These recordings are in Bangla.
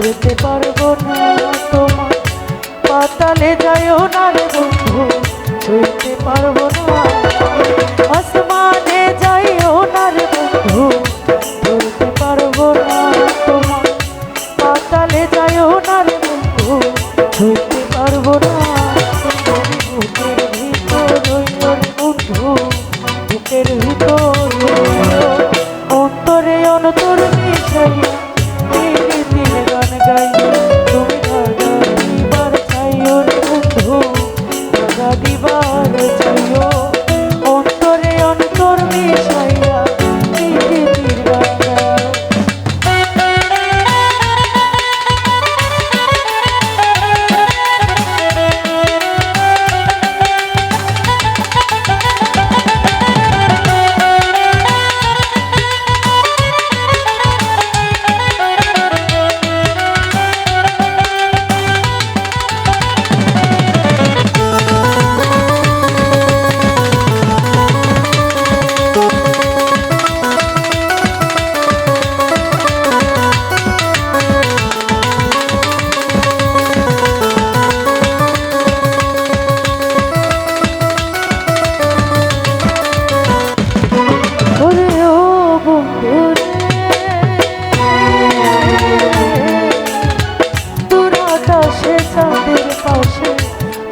ধরতে পারবো না তোমার, পাতালে যাইও না রে বন্ধু ধরতে পারবো না, আসমানে যাইও না রে বন্ধু ধরতে পারবো না তোমার, পাতালে যাইও না রে বন্ধু ধরতে পারবো না, বুকের ভিতর রইও রে বন্ধু, বুকের ভিতর অন্তরে অন্তর মিশাইয়া তিল গান গাইয়া তুমি ধাগা দিবার চাইও রে বন্ধু, ধাগা দিবার চাইও অন্তরে অন্তর মিশাইয়া তিল গান গাইয়া।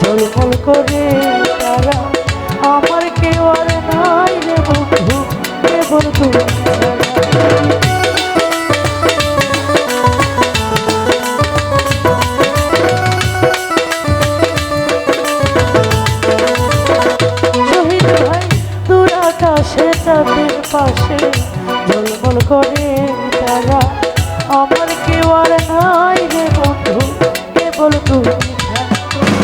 ঝলমল করে তারা আমার কেউ আর নাই রে বন্ধু, কেবল তুমি শহীদ ভাই দূর আকাশে চাঁদের পাশে ঝলমল করে তারা আমার কেউ আর নাই রে বন্ধু, কেবল তুমি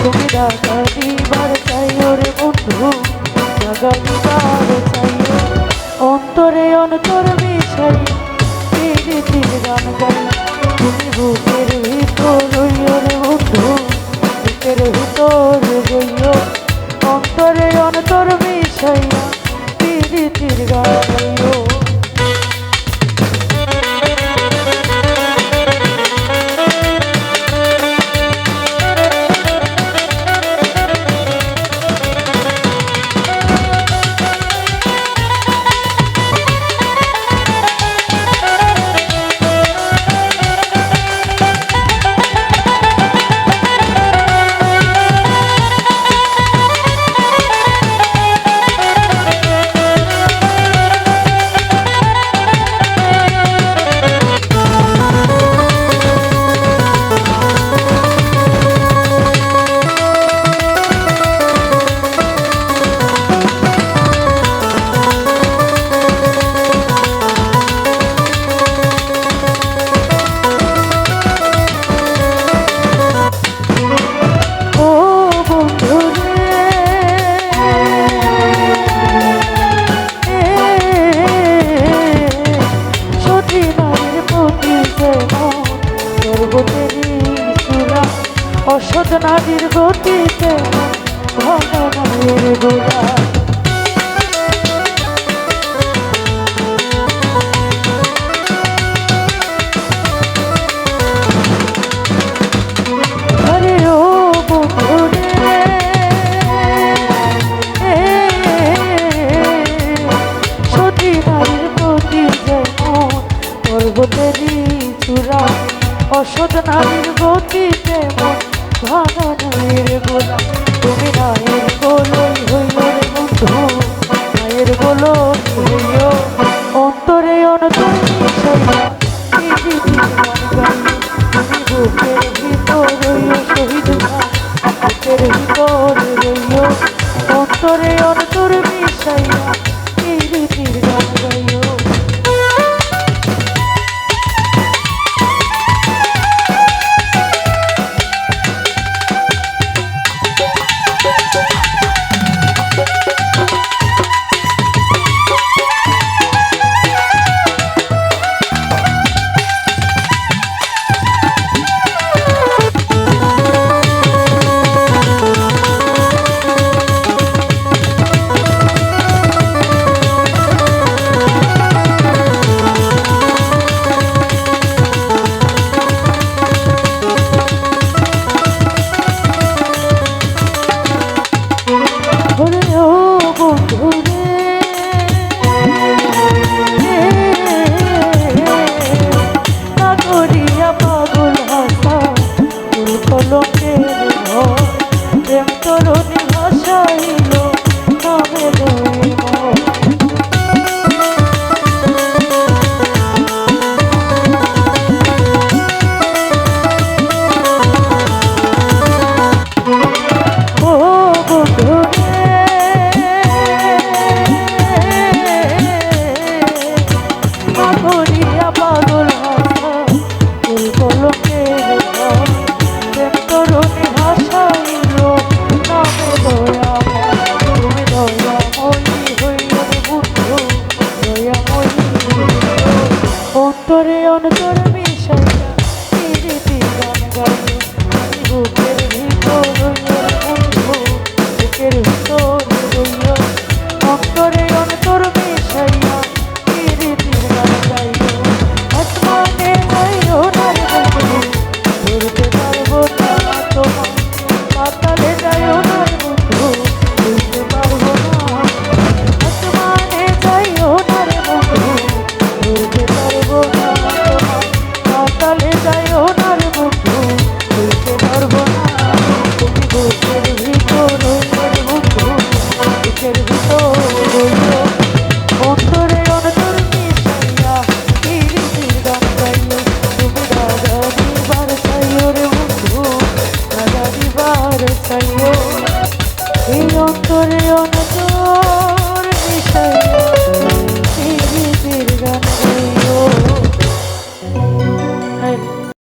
তুমি ঢাকা দিবার চাইও রে বন্ধু, ঢাকা দিবার চাইও অন্তরে অন্তর মিশাই তিল গান গাই, তুমি বুকের ভিতর রইও রে বন্ধু, বুকের ভিতর রইও অন্তরে অন্তর মিশাইয়া তিল গান গাইও। অসৎ নারীর গতিতে ভগবানের গোড়া, আরে ও বন্ধুরে সতী নারীর গতি যেমন পর্বতেরই চূড়া, অসৎ নারীর গতি যেমন ভাঙানের গোলা, তুমি নায়ের গোলই হইল রে বন্ধু, নায়ের গোল হইল অন্তরে অন্তর মিশাইয়া তুমি বুকের ভিতর রইল শহীদ ভাই, বুকের ভিতর রইল অন্তরে অন্তর মিশাইয়া তিল গান গাইও। যাইও না রে বন্ধু, হইতে পারবো না তুমি গো।